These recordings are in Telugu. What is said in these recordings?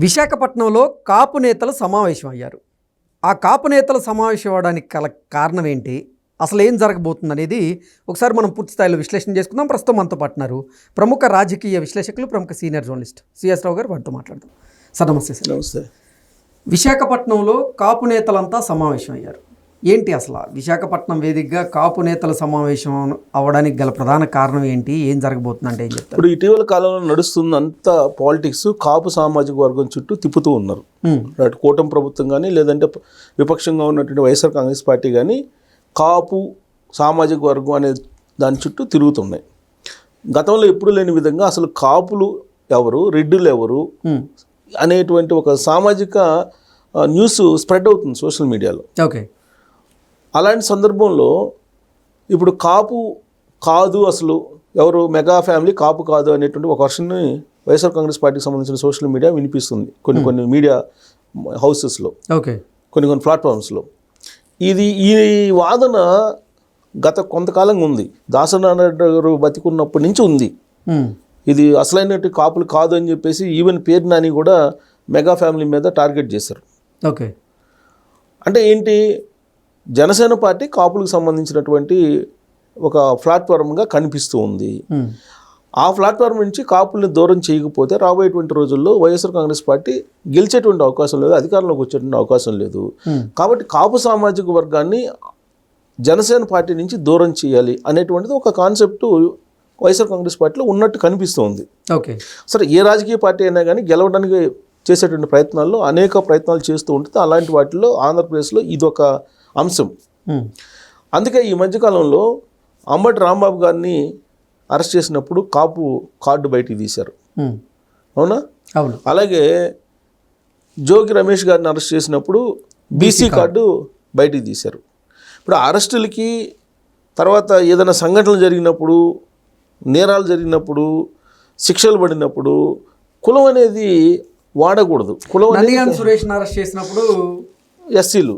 విశాఖపట్నంలో కాపు నేతలు సమావేశం అయ్యారు. ఆ కాపు నేతలు సమావేశం అవ్వడానికి గల కారణం ఏంటి, అసలు ఏం జరగబోతుంది అనేది ఒకసారి మనం పూర్తి స్థాయిలో విశ్లేషణ చేసుకుందాం. ప్రస్తుతం మనతో పాటున్నారు ప్రముఖ రాజకీయ విశ్లేషకులు, ప్రముఖ సీనియర్ జర్నలిస్ట్ సిఎస్ రావు గారు. వారితో మాట్లాడదాం. సార్ నమస్తే. సార్ నమస్తే. విశాఖపట్నంలో కాపు నేతలంతా సమావేశం అయ్యారు. ఏంటి అసలు విశాఖపట్నం వేదికగా కాపు నేతల సమావేశం అవ్వడానికి గల ప్రధాన కారణం ఏంటి, ఏం జరగబోతుంది అంటే ఏం చెప్తారు? ఇప్పుడు ఇటీవల కాలంలో నడుస్తున్న అంత పాలిటిక్స్ కాపు సామాజిక వర్గం చుట్టూ తిప్పుతూ ఉన్నారు. అటు కూటమి ప్రభుత్వం కానీ, లేదంటే విపక్షంగా ఉన్నటువంటి వైఎస్ఆర్ కాంగ్రెస్ పార్టీ కానీ కాపు సామాజిక వర్గం అనే దాని చుట్టూ తిరుగుతున్నాయి. గతంలో ఎప్పుడు లేని విధంగా అసలు కాపులు ఎవరు, రెడ్డిలు ఎవరు అనేటువంటి ఒక సామాజిక న్యూస్ స్ప్రెడ్ అవుతుంది సోషల్ మీడియాలో. ఓకే. అలాంటి సందర్భంలో ఇప్పుడు కాపు కాదు, అసలు ఎవరు మెగా ఫ్యామిలీ కాపు కాదు అనేటువంటి ఒక వర్షన్ని వైఎస్ఆర్ కాంగ్రెస్ పార్టీకి సంబంధించిన సోషల్ మీడియా వినిపిస్తుంది కొన్ని మీడియా హౌసెస్లో, ఓకే, కొన్ని ప్లాట్ఫామ్స్లో. ఈ వాదన గత కొంతకాలంగా ఉంది. దాసనారాయణ గారు బతికున్నప్పటి నుంచి ఉంది. ఇది అసలైనట్టు కాపులు కాదు అని చెప్పేసి ఈవెన్ పేరు నాని కూడా మెగా ఫ్యామిలీ మీద టార్గెట్ చేశారు. ఓకే. అంటే ఏంటి, జనసేన పార్టీ కాపులకు సంబంధించినటువంటి ఒక ప్లాట్ఫామ్గా కనిపిస్తూ ఉంది. ఆ ప్లాట్ఫామ్ నుంచి కాపుల్ని దూరం చేయకపోతే రాబోయేటువంటి రోజుల్లో వైఎస్ఆర్ కాంగ్రెస్ పార్టీ గెలిచేటువంటి అవకాశం లేదు, అధికారంలోకి వచ్చేటువంటి అవకాశం లేదు. కాబట్టి కాపు సామాజిక వర్గాన్ని జనసేన పార్టీ నుంచి దూరం చేయాలి అనేటువంటిది ఒక కాన్సెప్ట్ వైఎస్ఆర్ కాంగ్రెస్ పార్టీలో ఉన్నట్టు కనిపిస్తుంది. ఓకే. సరే, ఏ రాజకీయ పార్టీ అయినా కానీ గెలవడానికి చేసేటువంటి ప్రయత్నాల్లో అనేక ప్రయత్నాలు చేస్తూ ఉంటుంది. అలాంటి వాటిలో ఆంధ్రప్రదేశ్లో ఇదొక అంశం. అందుకే ఈ మధ్యకాలంలో అంబటి రాంబాబు గారిని అరెస్ట్ చేసినప్పుడు కాపు కార్డు బయటికి తీశారు, అవునా? అవును. అలాగే జోగి రమేష్ గారిని అరెస్ట్ చేసినప్పుడు బీసీ కార్డు బయటికి తీశారు. ఇప్పుడు అరెస్టులకి తర్వాత ఏదైనా సంఘటనలు జరిగినప్పుడు, నేరాలు జరిగినప్పుడు, శిక్షలు పడినప్పుడు కులం అనేది వాడకూడదు. కులం నందిగాం సురేష్ని అరెస్ట్ చేసినప్పుడు ఎస్సీలు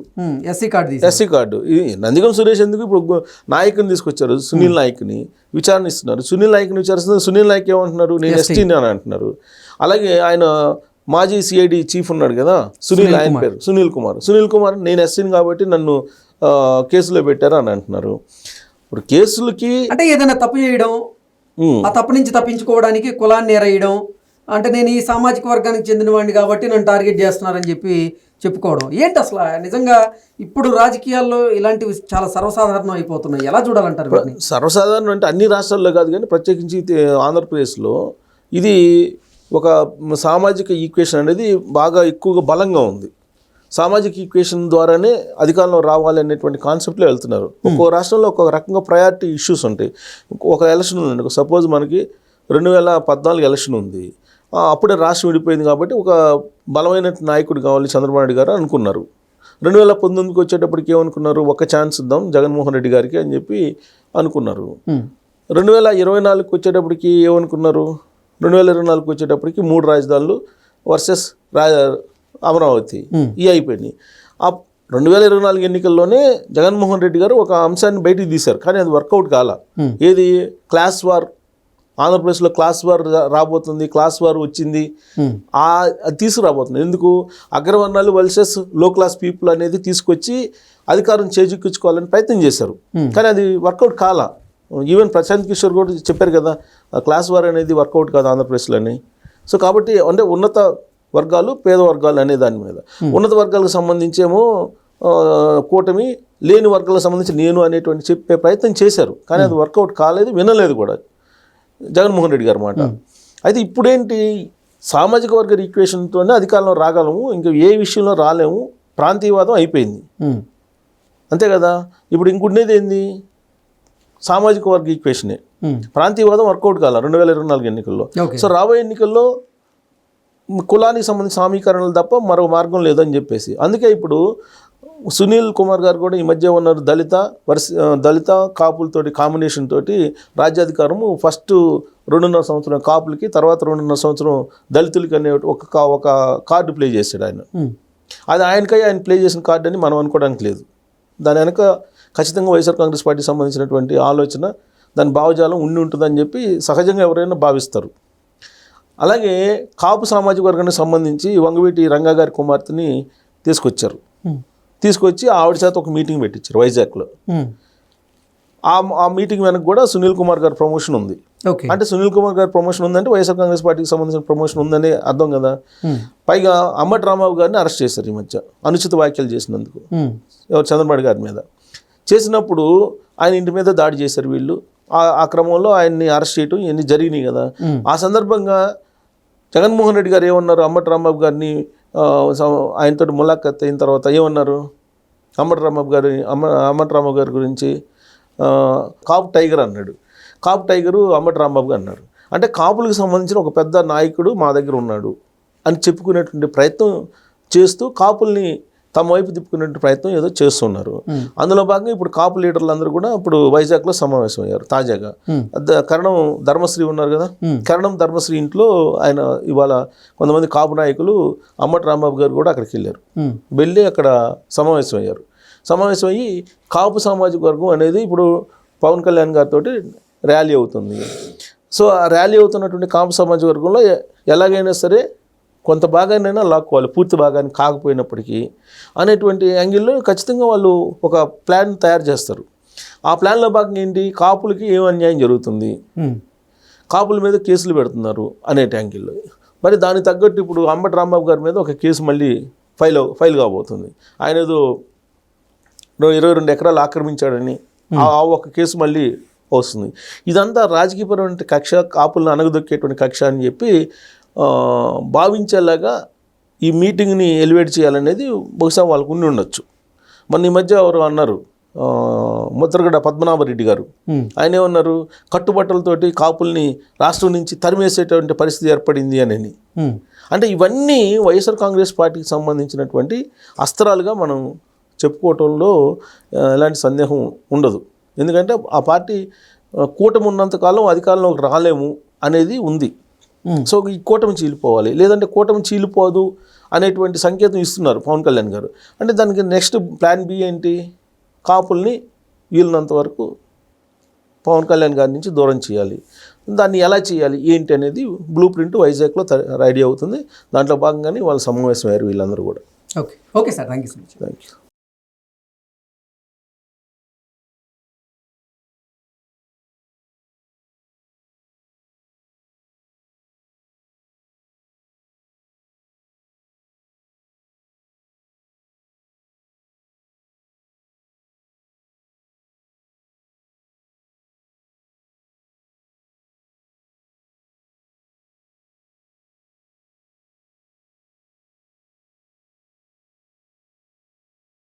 ఎస్సీ కార్డు నందిగం సురేష్ ఎందుకు ఇప్పుడు నాయకుని తీసుకొచ్చారు, సునీల్ నాయక్ని విచారణ ఇస్తున్నారు. సునీల్ నాయక్ని విచారిస్తున్నారు. సునీల్ నాయక్ ఏమంటున్నారు, నేను ఎస్టీని అని అంటున్నారు. అలాగే ఆయన మాజీ సిఐడి చీఫ్ ఉన్నాడు కదా సునీల్, ఆయన పేరు సునీల్ కుమార్ నేను ఎస్టీని కాబట్టి నన్ను కేసులో పెట్టారు అని అంటున్నారు. ఇప్పుడు కేసులకి అంటే ఏదైనా తప్పు చేయడం, ఆ తప్పు నుంచి తప్పించుకోవడానికి కులాన్ని ఎరేయడం, అంటే నేను ఈ సామాజిక వర్గానికి చెందిన వాడిని కాబట్టి నన్ను టార్గెట్ చేస్తున్నారని చెప్పి చెప్పుకోవడం ఏంటి అసలు? నిజంగా ఇప్పుడు రాజకీయాల్లో ఇలాంటివి చాలా సర్వసాధారణం అయిపోతున్నాయి. ఎలా చూడాలంటారు? సర్వసాధారణం అంటే అన్ని రాష్ట్రాల్లో కాదు, కానీ ప్రత్యేకించి ఆంధ్రప్రదేశ్లో ఇది ఒక సామాజిక ఈక్వేషన్ అనేది బాగా ఎక్కువగా బలంగా ఉంది. సామాజిక ఈక్వేషన్ ద్వారానే అధికారంలో రావాలి అనేటువంటి కాన్సెప్ట్లో వెళ్తున్నారు. ఒక్కో రాష్ట్రంలో ఒక రకంగా ప్రయారిటీ ఇష్యూస్ ఉంటాయి. ఒక ఎలక్షన్ ఉందండి, సపోజ్ మనకి 2014 ఎలక్షన్ ఉంది. అప్పుడే రాష్ట్రం విడిపోయింది కాబట్టి ఒక బలమైన నాయకుడు కావాలి చంద్రబాబు నాయుడు గారు అనుకున్నారు. 2019కి వచ్చేటప్పటికి ఏమనుకున్నారు, ఒక ఛాన్స్ ఇద్దాం జగన్మోహన్ రెడ్డి గారికి అని చెప్పి అనుకున్నారు. 2024కి వచ్చేటప్పటికి ఏమనుకున్నారు, 2024కి వచ్చేటప్పటికి 3 రాజధానులు వర్సెస్ అమరావతి ఇవి అయిపోయినాయి. ఆ 2024 ఎన్నికల్లోనే జగన్మోహన్ రెడ్డి గారు ఒక అంశాన్ని బయటికి తీశారు, కానీ అది వర్కౌట్ కాల. ఏది, క్లాస్ వార్. ఆంధ్రప్రదేశ్లో క్లాస్ వార్ రాబోతుంది, క్లాస్ వార్ వచ్చింది, అది తీసుకురాబోతుంది. ఎందుకు, అగ్రవర్ణాలు వర్సెస్ లో క్లాస్ పీపుల్ అనేది తీసుకొచ్చి అధికారం చేజిక్కించుకోవాలని ప్రయత్నం చేశారు, కానీ అది వర్కౌట్ కాల. ఈవెన్ ప్రశాంత్ కిషోర్ కూడా చెప్పారు కదా, క్లాస్ వార్ అనేది వర్కౌట్ కాదు ఆంధ్రప్రదేశ్లోని. సో కాబట్టి అంటే ఉన్నత వర్గాలు, పేద వర్గాలు అనే దాని మీద, ఉన్నత వర్గాలకు సంబంధించేమో కూటమి, లేని వర్గాలకు సంబంధించి నేను అనేటువంటి చెప్పే ప్రయత్నం చేశారు, కానీ అది వర్కౌట్ కాలేదు, వినలేదు కూడా జగన్మోహన్ రెడ్డి గారి మాట. అయితే ఇప్పుడేంటి, సామాజిక వర్గ ఈక్వేషన్తోనే అధికారంలో రాగలము, ఇంకా ఏ విషయంలో రాలేము, ప్రాంతీయవాదం అయిపోయింది, అంతే కదా. ఇప్పుడు ఇంకుండేది ఏంది, సామాజిక వర్గ ఈక్వేషనే. ప్రాంతీయవాదం వర్కౌట్ కాల 2024 ఎన్నికల్లో. సో రాబోయే ఎన్నికల్లో కులానికి సంబంధించిన సమీకరణలు తప్ప మరో మార్గం లేదని చెప్పేసి, అందుకే ఇప్పుడు సునీల్ కుమార్ గారు కూడా ఈ మధ్య ఉన్నారు, దళిత కాపులతోటి కాంబినేషన్ తోటి రాజ్యాధికారము ఫస్ట్ 2.5 సంవత్సరం కాపులకి, తర్వాత 2.5 సంవత్సరం దళితులకి అనే ఒక కార్డు ప్లే చేశాడు ఆయన. అది ఆయన ప్లే చేసిన కార్డు అని మనం అనుకోవడానికి లేదు. దాని వెనక ఖచ్చితంగా వైఎస్ఆర్ కాంగ్రెస్ పార్టీకి సంబంధించినటువంటి ఆలోచన, దాని భావజాలం ఉంటుందని చెప్పి సహజంగా ఎవరైనా భావిస్తారు. అలాగే కాపు సామాజిక వర్గానికి సంబంధించి వంగవీటి రంగా గారి కుమార్తెని తీసుకొచ్చారు. తీసుకొచ్చి ఆవిడ చేత ఒక మీటింగ్ పెట్టించారు వైజాగ్లో. ఆ మీటింగ్ వెనక కూడా సునీల్ కుమార్ గారి ప్రమోషన్ ఉంది. ఓకే. అంటే సునీల్ కుమార్ గారి ప్రమోషన్ ఉందంటే వైఎస్ఆర్ కాంగ్రెస్ పార్టీకి సంబంధించిన ప్రమోషన్ ఉందని అర్థం కదా. పైగా అంబటి రాంబాబు గారిని అరెస్ట్ చేశారు ఈ మధ్య అనుచిత వ్యాఖ్యలు చేసినందుకు, ఎవరు చంద్రబాబు గారి మీద. చేసినప్పుడు ఆయన ఇంటి మీద దాడి చేశారు వీళ్ళు. ఆ క్రమంలో ఆయన్ని అరెస్ట్ చేయటం ఇవన్నీ జరిగినాయి కదా. ఆ సందర్భంగా జగన్మోహన్ రెడ్డి గారు ఏమన్నారు, అంబటి రాంబాబు గారిని ఆయనతో ములాఖత్ అయిన తర్వాత ఏమన్నారు, అంబటి రాంబాబు గారి గురించి కాపు టైగర్ అన్నాడు. కాపు టైగరు అంబటి రాంబాబు గారు అన్నారు. అంటే కాపులకు సంబంధించిన ఒక పెద్ద నాయకుడు మా దగ్గర ఉన్నాడు అని చెప్పుకునేటువంటి ప్రయత్నం చేస్తూ కాపుల్ని తమ వైపు తిప్పుకునే ప్రయత్నం ఏదో చేస్తున్నారు. అందులో భాగంగా ఇప్పుడు కాపు లీడర్లు అందరూ కూడా ఇప్పుడు వైజాగ్లో సమావేశం అయ్యారు తాజాగా. కరణం ధర్మశ్రీ ఉన్నారు కదా, కరణం ధర్మశ్రీ ఇంట్లో ఆయన ఇవాళ కొంతమంది కాపు నాయకులు అంబటి రాంబాబు గారు కూడా అక్కడికి వెళ్ళారు. వెళ్ళి అక్కడ సమావేశం అయ్యారు. సమావేశం అయ్యి కాపు సామాజిక వర్గం అనేది ఇప్పుడు పవన్ కళ్యాణ్ గారితో ర్యాలీ అవుతుంది. సో ఆ ర్యాలీ అవుతున్నటువంటి కాపు సామాజిక వర్గంలో ఎలాగైనా సరే కొంత భాగాన్నైనా లాక్కోవాలి, పూర్తి భాగాన్ని కాకపోయినప్పటికీ అనేటువంటి యాంగిల్లో ఖచ్చితంగా వాళ్ళు ఒక ప్లాన్ తయారు చేస్తారు. ఆ ప్లాన్లో భాగంగా ఏంటి, కాపులకి ఏం అన్యాయం జరుగుతుంది, కాపుల మీద కేసులు పెడుతున్నారు అనే యాంగిల్లో. మరి దానికి తగ్గట్టు ఇప్పుడు అంబటి రాంబాబు గారి మీద ఒక కేసు మళ్ళీ ఫైల్ కాబోతుంది. ఆయన ఏదో 22 ఎకరాలు ఆక్రమించాడని ఆ ఒక కేసు మళ్ళీ వస్తుంది. ఇదంతా రాజకీయపరమైన కక్ష, కాపులను అనగదొక్కేటువంటి కక్ష అని చెప్పి భావించేలాగా ఈ మీటింగ్ని ఎలివేట్ చేయాలనేది బహుశా వాళ్ళకు ఉండి ఉండొచ్చు. మొన్న ఈ మధ్య ఎవరు అన్నారు, ముద్రగడ పద్మనాభరెడ్డి గారు, ఆయన ఏమన్నారు, కట్టుబట్టలతోటి కాపుల్ని రాష్ట్రం నుంచి తరిమేసేటువంటి పరిస్థితి ఏర్పడింది అని. అంటే ఇవన్నీ వైఎస్ఆర్ కాంగ్రెస్ పార్టీకి సంబంధించినటువంటి అస్త్రాలుగా మనం చెప్పుకోవటంలో ఎలాంటి సందేహం ఉండదు. ఎందుకంటే ఆ పార్టీ కూటమి ఉన్నంతకాలం అధికారంలోకి రాలేము అనేది ఉంది. సో ఈ కూటమి చీలిపోవాలి, లేదంటే కూటమి చీలిపోదు అనేటువంటి సంకేతం ఇస్తున్నారు పవన్ కళ్యాణ్ గారు. అంటే దానికి నెక్స్ట్ ప్లాన్ బి ఏంటి, కాపుల్ని వీలున్నంత వరకు పవన్ కళ్యాణ్ గారి నుంచి దూరం చేయాలి. దాన్ని ఎలా చేయాలి ఏంటి అనేది బ్లూ ప్రింట్ వైజాగ్లో రెడీ అవుతుంది. దాంట్లో భాగంగానే వాళ్ళు సమావేశం అయ్యారు వీళ్ళందరూ కూడా. Okay sir, thank you so much. Thank you.